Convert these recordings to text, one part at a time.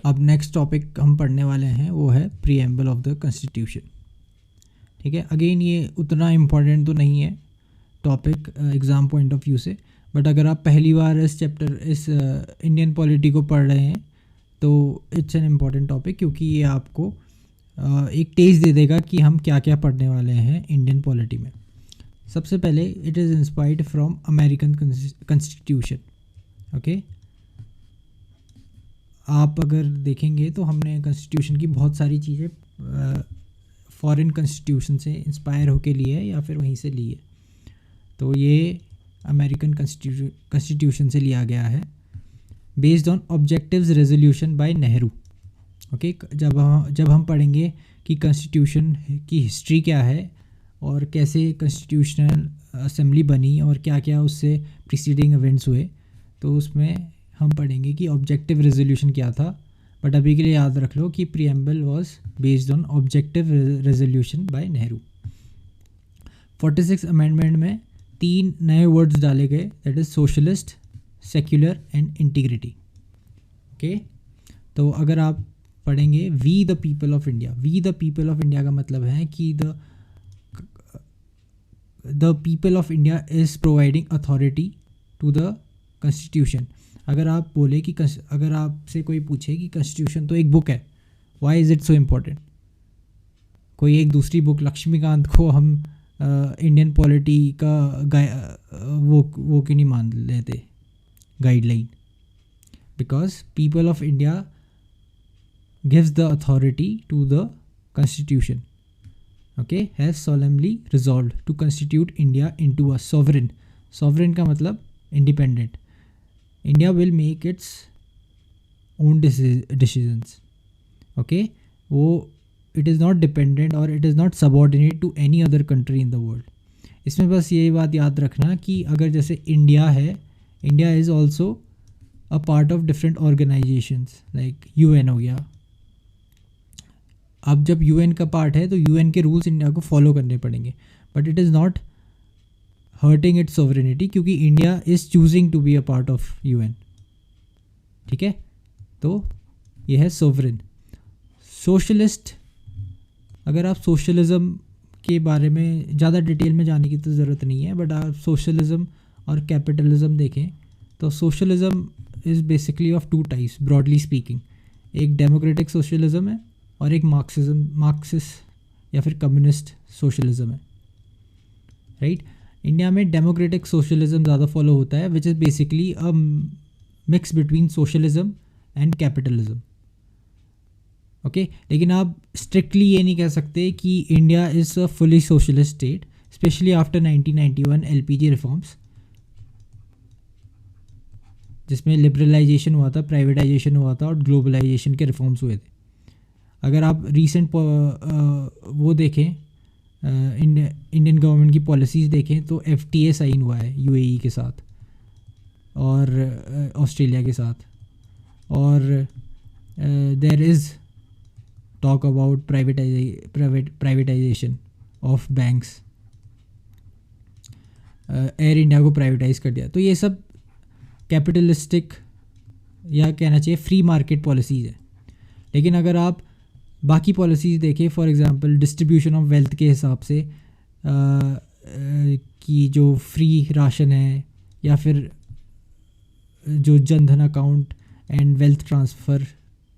अब next topic हम पढ़ने वाले हैं वो है प्रीएम्बल ऑफ द कॉन्स्टिट्यूशन। ठीक है, अगेन ये उतना इम्पॉर्टेंट तो नहीं है topic exam point of view से, बट अगर आप पहली बार इस इंडियन पॉलिटी को पढ़ रहे हैं तो इट्स एन इम्पॉर्टेंट टॉपिक, क्योंकि ये आपको एक टेस्ट दे देगा कि हम क्या क्या पढ़ने वाले हैं इंडियन पॉलिटी में। सबसे पहले it is inspired from American constitution. Okay, आप अगर देखेंगे तो हमने कॉन्स्टिट्यूशन की बहुत सारी चीज़ें फॉरेन कॉन्स्टिट्यूशन से इंस्पायर होके ली है या फिर वहीं से ली है। तो ये अमेरिकन कॉन्स्टिट्यूशन से लिया गया है, based on objectives resolution by Nehru. Okay, जब हम पढ़ेंगे कि कॉन्स्टिट्यूशन की हिस्ट्री क्या है और कैसे कॉन्स्टिट्यूशनल असेंबली बनी और क्या क्या उससे प्रीसीडिंग इवेंट्स हुए, तो उसमें हम पढ़ेंगे कि ऑब्जेक्टिव रेजोल्यूशन क्या था। बट अभी के लिए याद रख लो कि preamble was based on objective resolution by Nehru. 46 amendment में 3 नए वर्ड्स डाले गए, that is socialist, secular and integrity. Okay, तो अगर आप पढ़ेंगे we the people of India, we the people of India का मतलब है कि the people of India is providing authority to the constitution. अगर आप बोले कि अगर आपसे कोई पूछे कि कॉन्स्टिट्यूशन तो एक बुक है, why is it so important, कोई एक दूसरी बुक लक्ष्मीकांत को हम इंडियन पॉलिटी का वो क्यों नहीं मान लेते guideline? Because people of India gives the authority to the constitution, okay, has solemnly resolved to constitute India into a sovereign का मतलब independent. India will make its own decisions, okay, वो it is not dependent or it is not subordinate to any other country in the world. इसमें बस ये बात याद रखना कि अगर जैसे इंडिया है, India is also a part of different organisations like UN हो गया। अब जब UN का पार्ट है तो UN के रूल्स इंडिया को फॉलो करने पड़ेंगे, but it is not hurting its sovereignty, क्योंकि India is choosing to be a part of UN। ठीक है, तो ये है सोवरेन। सोशलिस्ट, अगर आप सोशलिज़म के बारे में ज़्यादा डिटेल में जाने की तो ज़रूरत नहीं है, बट आप सोशलिज़म और कैपिटलिज़म देखें तो socialism is basically of 2 types broadly speaking. एक डेमोक्रेटिक सोशलिज़म है और एक मार्क्सिस्ट या फिर कम्युनिस्ट सोशलिज़म है, राइट। इंडिया में डेमोक्रेटिक सोशलिज़म ज़्यादा फॉलो होता है, which is basically a mix between socialism and capitalism. Okay, लेकिन आप स्ट्रिक्टली ये नहीं कह सकते कि India is a fully socialist state, specially after 1991 LPG reforms, जिसमें लिबरलाइजेशन हुआ था, प्राइवेटाइजेशन हुआ था और ग्लोबलाइजेशन के रिफॉर्म्स हुए थे। अगर आप रीसेंट वो देखें इंडियन गवर्नमेंट की पॉलिसीज़ देखें तो FTA साइन हुआ है UAE के साथ और ऑस्ट्रेलिया के साथ, और there is talk about privatization of banks. Air India को प्राइवेटाइज कर दिया। तो ये सब कैपिटलिस्टिक या कहना चाहिए फ्री मार्केट पॉलिसीज़ है। लेकिन अगर आप बाकी पॉलिसीज़ देखें, for example distribution of wealth के हिसाब से कि जो फ्री राशन है, या फिर जो Jan Dhan account and wealth transfer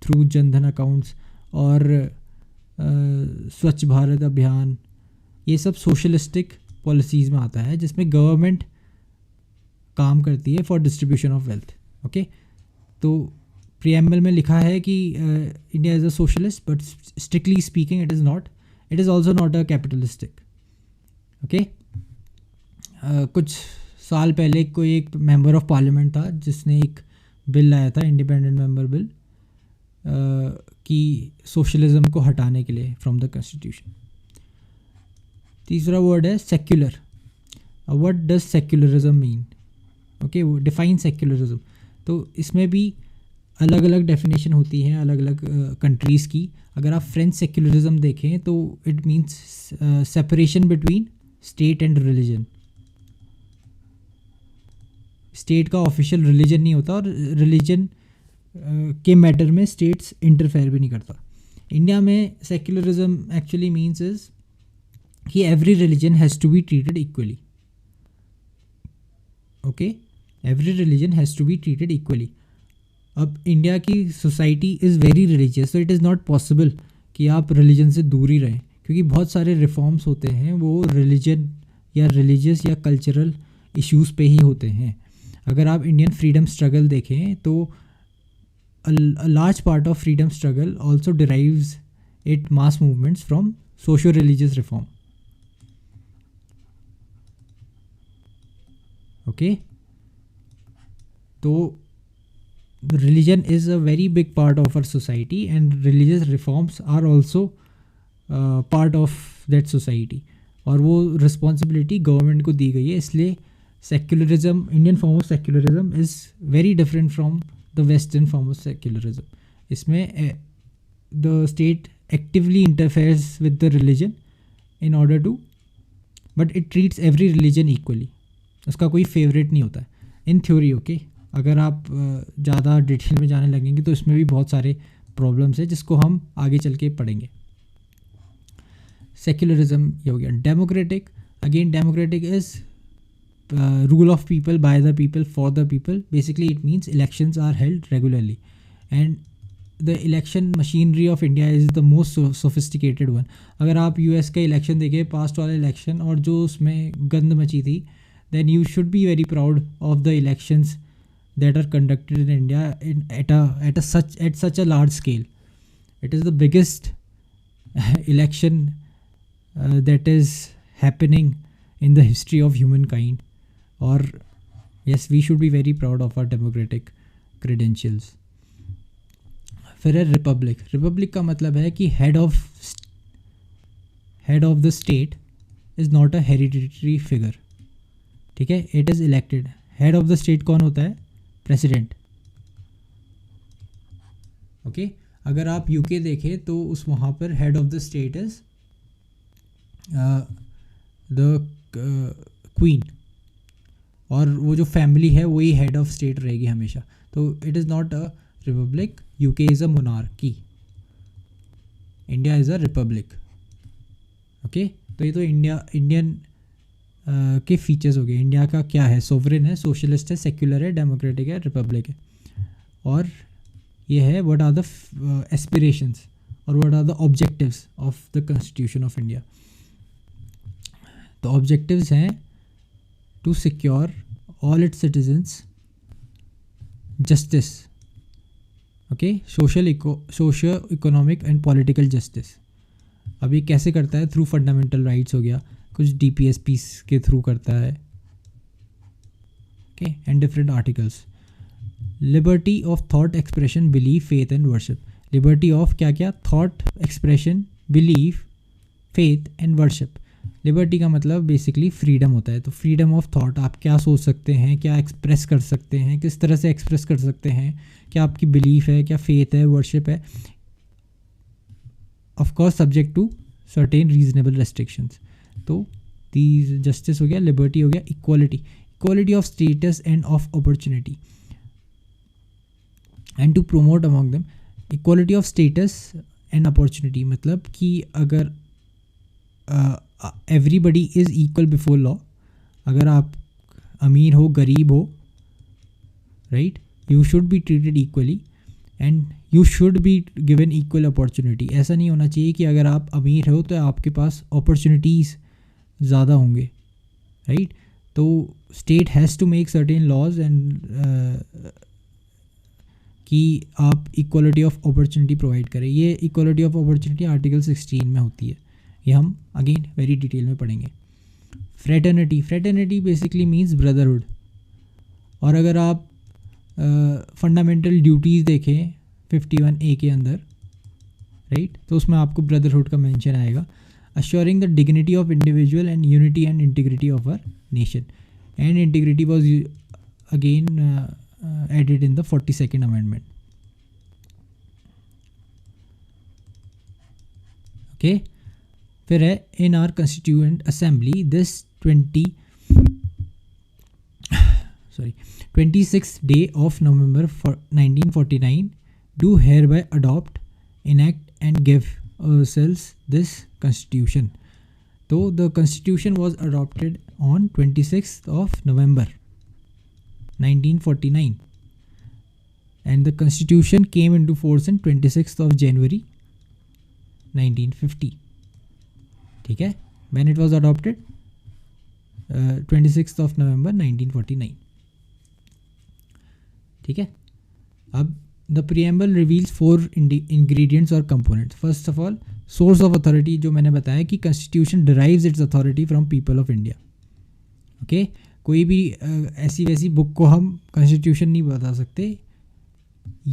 through Jan Dhan accounts, और स्वच्छ भारत अभियान, ये सब सोशलिस्टिक पॉलिसीज़ में आता है, जिसमें गवर्नमेंट काम करती है for distribution of wealth. Okay, तो प्रीएम्बल में लिखा है कि India is a socialist, but strictly speaking it is not, it is also not a capitalistic. Okay, कुछ साल पहले कोई एक मेंबर ऑफ पार्लियामेंट था जिसने एक बिल लाया था, इंडिपेंडेंट मेंबर बिल, कि सोशलिज्म को हटाने के लिए फ्रॉम द कॉन्स्टिट्यूशन। तीसरा वर्ड है secular. What does secularism mean? Okay, वो डिफाइन सेक्युलरिज्म। तो इसमें भी अलग अलग डेफिनेशन होती हैं अलग अलग कंट्रीज़ की। अगर आप फ्रेंच सेक्युलरिज्म देखें तो it means separation between state and religion. State का ऑफिशियल रिलीजन नहीं होता और रिलीजन के मैटर में स्टेट्स इंटरफेयर भी नहीं करता. इंडिया में सेक्युलरिज्म एक्चुअली मीन्स इज कि every religion has to be treated equally. Okay, every religion has to be treated equally. अब इंडिया की सोसाइटी इज़ वेरी रिलीजियस, तो इट इज़ नॉट पॉसिबल कि आप रिलीजन से दूर ही रहें, क्योंकि बहुत सारे रिफॉर्म्स होते हैं वो रिलीजन या रिलीजियस या कल्चरल इश्यूज़ पे ही होते हैं. अगर आप इंडियन फ्रीडम स्ट्रगल देखें तो a large part of freedom struggle also derives its mass movements from socio-religious reform. Okay, so the religion is a very big part of our society, and religious reforms are also part of that society, और वो responsibility government को दी गई है. इसलिए secularism, Indian form of secularism is very different from the western form of secularism. इसमें the state actively interferes with the religion in order to, but it treats every religion equally. उसका कोई favourite नहीं होता है in theory. Okay, अगर आप ज़्यादा detail में जाने लगेंगे तो इसमें भी बहुत सारे प्रॉब्लम्स हैं जिसको हम आगे चल के पढ़ेंगे. सेक्युलरिज्म ये हो गया. Democratic, again democratic is rule of people, by the people, for the people. Basically it means elections are held regularly, and the election machinery of India is the most sophisticated one. अगर आप US का election देखें, past वाला election, और जो उसमें गंद मची थी, then you should be very proud of the elections that are conducted in India at such a large scale. It is the biggest election that is happening in the history of humankind. और yes, we should be very proud of our democratic credentials. फिर है Republic. Republic का मतलब है कि head of the state is not a hereditary figure. ठीक है, it is elected. Head of the state कौन होता है? प्रेसिडेंट. ओके, अगर आप यूके देखें तो उस वहाँ पर head of the state is the queen, और वो जो फैमिली है वही हेड ऑफ स्टेट रहेगी हमेशा. तो it is not a republic. UK is a monarchy, India is a republic. Okay, तो ये तो इंडियन के फीचर्स हो गए. इंडिया का क्या है? सोवरेन है, सोशलिस्ट है, सेक्युलर है, डेमोक्रेटिक है, रिपब्लिक है. और ये है व्हाट आर द एस्पिरेशंस और what are the objectives of the constitution of India. तो ऑब्जेक्टिव्स हैं to secure all its citizens justice, okay, socio-economic and political justice. अब ये कैसे करता है? थ्रू फंडामेंटल राइट्स हो गया, कुछ DPSPs के थ्रू करता है. Okay, and different articles. Liberty of thought expression, belief, faith and worship. Liberty of क्या क्या? Thought expression, belief, faith and worship. Liberty का मतलब बेसिकली फ्रीडम होता है. तो फ्रीडम ऑफ थॉट, आप क्या सोच सकते हैं, क्या एक्सप्रेस कर सकते हैं, किस तरह से एक्सप्रेस कर सकते हैं, क्या आपकी बिलीफ है, क्या फेथ है, वर्शिप है, of course subject to certain reasonable restrictions. तो दी जस्टिस हो गया, लिबर्टी हो गया. Equality of status and of opportunity, and to promote among them. Equality of status and opportunity मतलब कि अगर everybody is equal before law. अगर आप अमीर हो, गरीब हो, right, you should be treated equally and you should be given equal opportunity. ऐसा नहीं होना चाहिए कि अगर आप अमीर हो तो आपके पास अपॉर्चुनिटीज़ ज़्यादा होंगे, राइट. तो state has to make certain laws and कि आप इक्वलिटी ऑफ अपॉर्चुनिटी प्रोवाइड करें. ये इक्वलिटी ऑफ अपॉर्चुनिटी आर्टिकल 16 में होती है. ये हम अगेन वेरी डिटेल में पढ़ेंगे. Fraternity basically means brotherhood. और अगर आप फंडामेंटल ड्यूटीज़ देखें 51A के अंदर, राइट, तो उसमें आपको ब्रदरहुड का मेंशन आएगा. assuring the dignity of individual and unity and integrity of our nation. And integrity was again added in the 42nd Amendment. Okay, फिर है in our Constituent Assembly this 26th day of November 1949 do hereby adopt, enact and give ourselves this constitution. So the constitution was adopted on 26th of November 1949 and the constitution came into force on 26th of January 1950. ठीक है, when it was adopted 26th of November 1949. ठीक है, अब the preamble reveals 4 ingredients और components. First of all source of authority, जो मैंने बताया कि constitution derives it's authority from people of India. Okay, कोई भी ऐसी वैसी बुक को हम कॉन्स्टिट्यूशन नहीं बता सकते.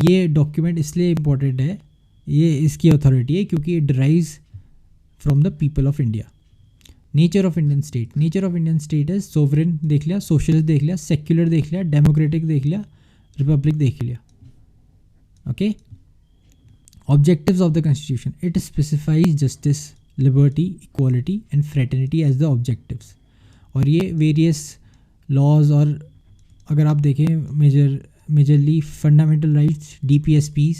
ये डॉक्यूमेंट इसलिए इम्पोर्टेंट है, ये इसकी अथॉरिटी है क्योंकि it derives from the people of India. Nature of Indian state. Nature of Indian state है सोवरेन देख लिया, सोशलिस्ट देख लिया, सेक्युलर देख लिया, डेमोक्रेटिक देख लिया, रिपब्लिक देख लिया. Okay, objectives of the constitution. It specifies justice, liberty, equality and fraternity as the objectives. और ये वेरियस लॉज और अगर आप देखें मेजरली फंडामेंटल राइट्स, DPSPs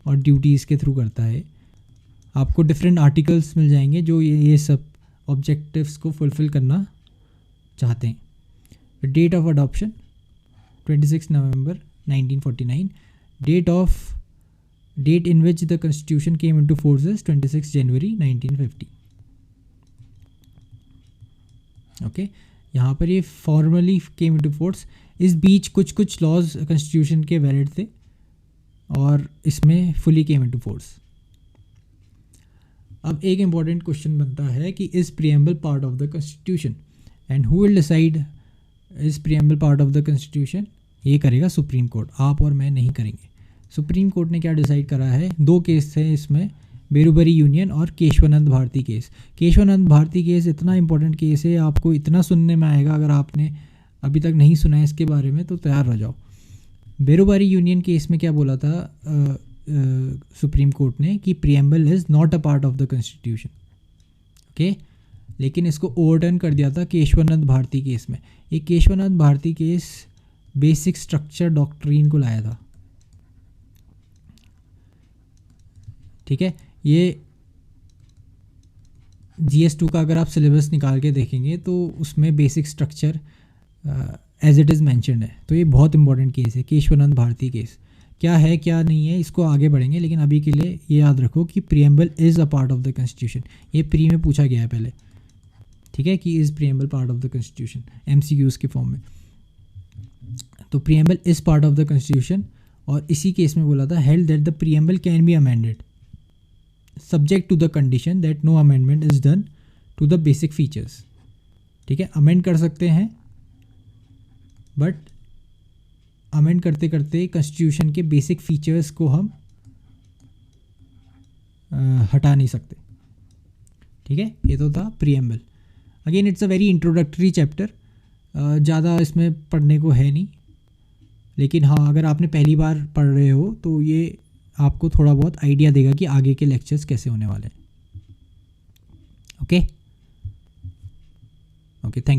और ड्यूटीज़ के थ्रू करता है. आपको डिफरेंट आर्टिकल्स मिल जाएंगे जो ये सब ऑब्जेक्टिव्स को फुलफ़िल करना चाहते हैं. Date of adoption 26 November 1949. Date in which the constitution came into force is 26 January 1950. Okay, यहाँ पर ये फॉर्मली केम इनटू फोर्स. इस बीच कुछ लॉज कॉन्स्टिट्यूशन के वैलिड थे और इसमें फुली केम इनटू फोर्स. अब एक इम्पॉर्टेंट क्वेश्चन बनता है कि is preamble part of the constitution and who will decide is preamble part of the constitution. ये करेगा सुप्रीम कोर्ट, आप और मैं नहीं करेंगे. सुप्रीम कोर्ट ने क्या डिसाइड करा है, 2 केस थे इसमें, बेरुबरी यूनियन और केशवानंद भारती केस. केशवानंद भारती केस इतना इंपॉर्टेंट केस है, आपको इतना सुनने में आएगा. अगर आपने अभी तक नहीं सुना है इसके बारे में तो तैयार हो जाओ. बेरुबरी यूनियन केस में क्या बोला था सुप्रीम कोर्ट ने कि preamble is not a part of the constitution. Okay, लेकिन इसको ओवरटर्न कर दिया था केशवानंद भारती केस में. ये Kesavananda Bharati case basic structure doctrine को लाया था. ठीक है, ये GS2 का अगर आप सिलेबस निकाल के देखेंगे तो उसमें basic structure as it is mentioned है. तो ये बहुत इंपॉर्टेंट केस है केशवानंद भारती केस. क्या है क्या नहीं है इसको आगे बढ़ेंगे, लेकिन अभी के लिए ये याद रखो कि preamble is a part of the constitution. ये प्री में पूछा गया है पहले. ठीक है, कि is preamble part of the constitution, MCQs के फॉर्म में. तो preamble is part of the constitution और इसी केस में बोला था held that the preamble can be amended subject to the condition that no amendment is done to the basic features. ठीक है, अमेंड कर सकते हैं बट अमेंड करते करते कॉन्स्टिट्यूशन के बेसिक फीचर्स को हम हटा नहीं सकते. ठीक है, ये तो था preamble. Again it's a very introductory chapter, ज़्यादा इसमें पढ़ने को है नहीं, लेकिन हाँ अगर आपने पहली बार पढ़ रहे हो तो ये आपको थोड़ा बहुत आइडिया देगा कि आगे के लेक्चर्स कैसे होने वाले हैं. Okay, thank